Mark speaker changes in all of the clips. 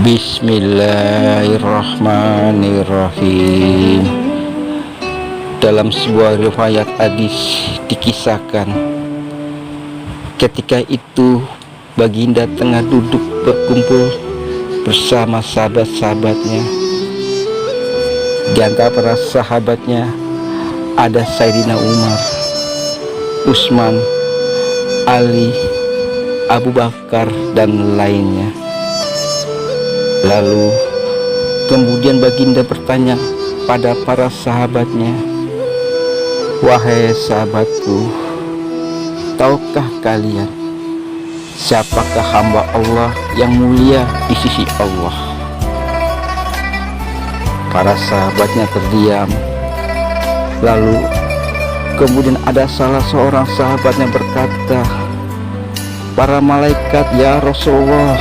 Speaker 1: Bismillahirrahmanirrahim. Dalam sebuah riwayat hadis dikisahkan, ketika itu Baginda tengah duduk berkumpul bersama sahabat-sahabatnya. Di antara para sahabatnya ada Sayyidina Umar, Utsman, Ali, Abu Bakar, dan lainnya. Lalu kemudian Baginda bertanya pada para sahabatnya, "Wahai sahabatku, tahukah kalian siapakah hamba Allah yang mulia di sisi Allah?" Para sahabatnya terdiam. Lalu kemudian ada salah seorang sahabatnya berkata, "Para malaikat ya Rasulullah,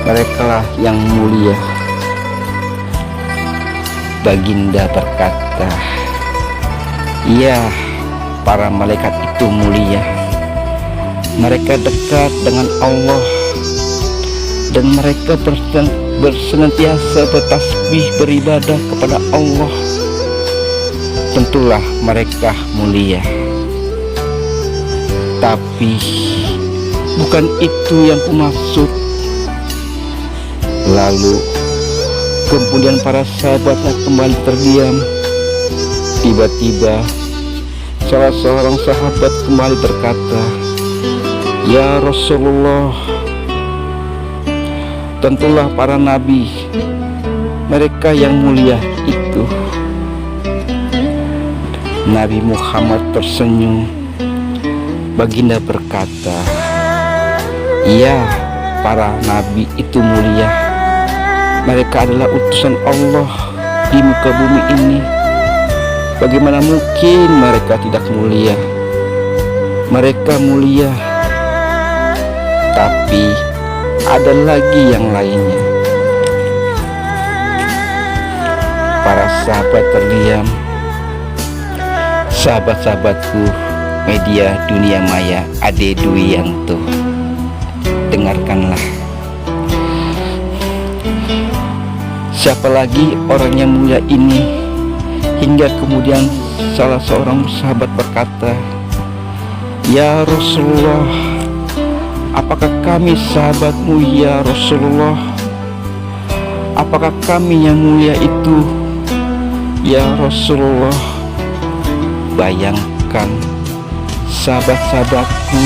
Speaker 1: merekalah yang mulia." Baginda berkata, "Iya, para malaikat itu mulia. Mereka dekat dengan Allah dan mereka bersenantiasa bertasbih beribadah kepada Allah. Tentulah mereka mulia. Tapi bukan itu yang kumaksud." Lalu kemudian para sahabatnya kembali terdiam. Tiba-tiba salah seorang sahabat kembali berkata, "Ya Rasulullah, tentulah para nabi, mereka yang mulia itu." Nabi Muhammad tersenyum. Baginda berkata, "Iya, para nabi itu mulia. Mereka adalah utusan Allah di muka bumi ini. Bagaimana mungkin mereka tidak mulia? Mereka mulia. Tapi ada lagi yang lainnya." Para sahabat terdiam. Sahabat-sahabatku, media dunia maya, Ade Dwianto, dengarkanlah. Siapa lagi orang yang mulia ini? Hingga kemudian salah seorang sahabat berkata, "Ya Rasulullah, apakah kami sahabatmu ya Rasulullah? Apakah kami yang mulia itu ya Rasulullah?" Bayangkan sahabat-sahabatku,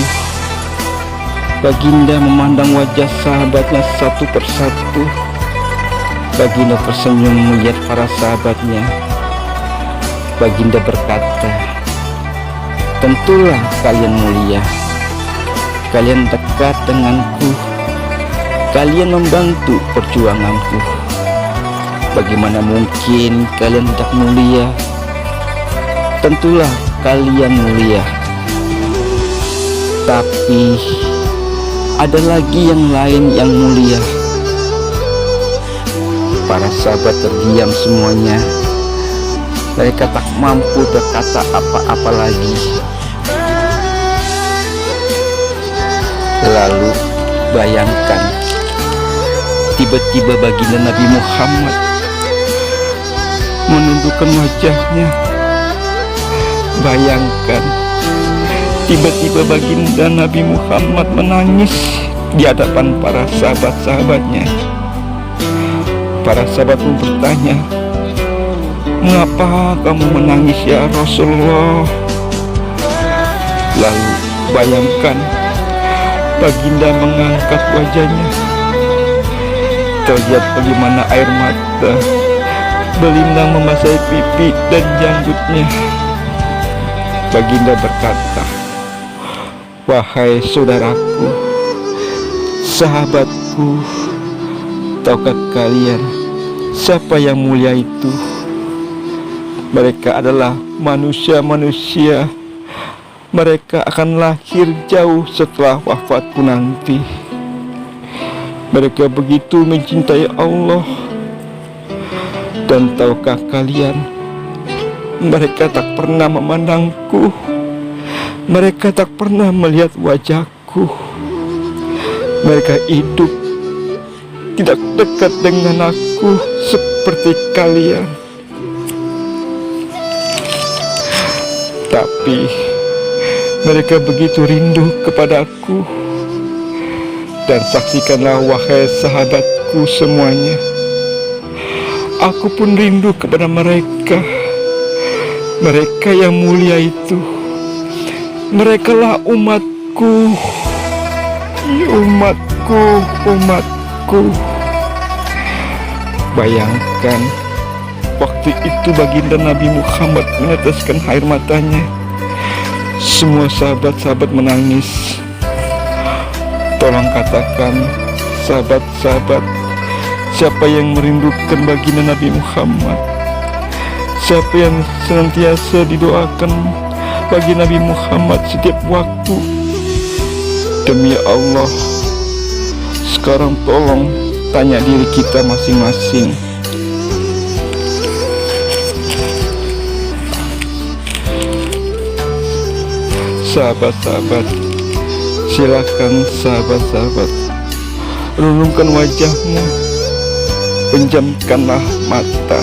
Speaker 1: Baginda memandang wajah sahabatnya satu persatu. Baginda tersenyum melihat para sahabatnya. Baginda berkata, "Tentulah kalian mulia. Kalian dekat denganku. Kalian membantu perjuanganku. Bagaimana mungkin kalian tidak mulia? Tentulah kalian mulia. Tapi ada lagi yang lain yang mulia." Para sahabat terdiam semuanya. Mereka tak mampu berkata apa-apa lagi. Lalu bayangkan, tiba-tiba Baginda Nabi Muhammad menundukkan wajahnya. Bayangkan, tiba-tiba Baginda Nabi Muhammad menangis di hadapan para sahabat-sahabatnya. Para sahabat pun bertanya, "Mengapa kamu menangis ya Rasulullah?" Lalu bayangkan, Baginda mengangkat wajahnya. Terlihat bagaimana air mata berlinang membasahi pipi dan janggutnya. Baginda berkata, "Wahai saudaraku, sahabatku, tahukah kalian siapa yang mulia itu? Mereka adalah manusia-manusia. Mereka akan lahir jauh setelah wafatku nanti. Mereka begitu mencintai Allah. Dan tahukah kalian, mereka tak pernah memandangku. Mereka tak pernah melihat wajahku. Mereka hidup tidak dekat dengan aku seperti kalian. Tapi mereka begitu rindu kepadaku. Dan saksikanlah wahai sahabatku semuanya, aku pun rindu kepada mereka. Mereka yang mulia itu, merekalah umatku, umatku, umatku. Bayangkan, waktu itu baginda Nabi Muhammad meneteskan air matanya. Semua sahabat-sahabat menangis. Tolong katakan, sahabat-sahabat, siapa yang merindukan baginda Nabi Muhammad? Siapa yang senantiasa didoakan bagi Nabi Muhammad setiap waktu? Demi Allah, sekarang tolong tanya diri kita masing-masing. Sahabat-sahabat, silakan sahabat-sahabat, renungkan wajahmu, penjamkanlah mata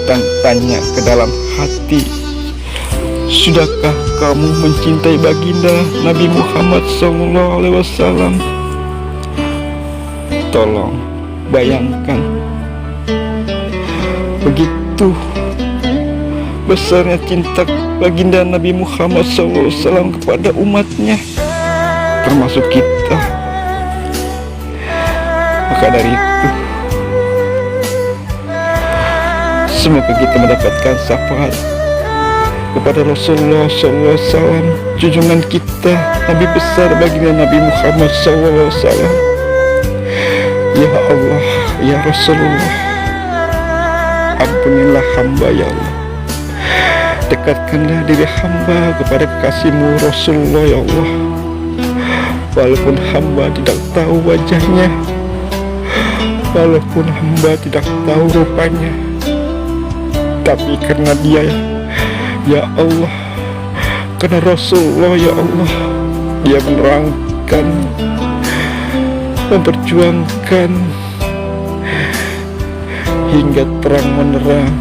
Speaker 1: dan tanya ke dalam hati, sudahkah kamu mencintai baginda Nabi Muhammad SAW? Tolong bayangkan, begitu besarnya cinta baginda Nabi Muhammad SAW kepada umatnya, termasuk kita. Maka dari itu, semoga kita mendapatkan syafaat kepada Rasulullah SAW, junjungan kita, Nabi besar baginda Nabi Muhammad SAW. Ya Allah, ya Rasulullah, ampunilah hamba ya Allah. Dekatkanlah diri hamba kepada kekasih-Mu Rasulullah ya Allah. Walaupun hamba tidak tahu wajahnya, walaupun hamba tidak tahu rupanya, tapi karena dia ya Allah, karena Rasulullah ya Allah, dia menerangkan, memperjuangkan hingga terang menerang.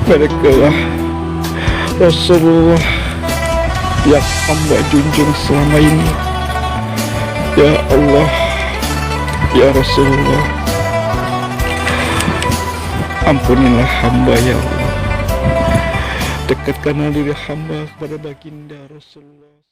Speaker 1: Merekalah Rasulullah yang hamba junjung selama ini. Ya Allah, ya Rasulullah, ampunilah hamba ya Allah. Dekatkanlah diri hamba kepada baginda Rasulullah.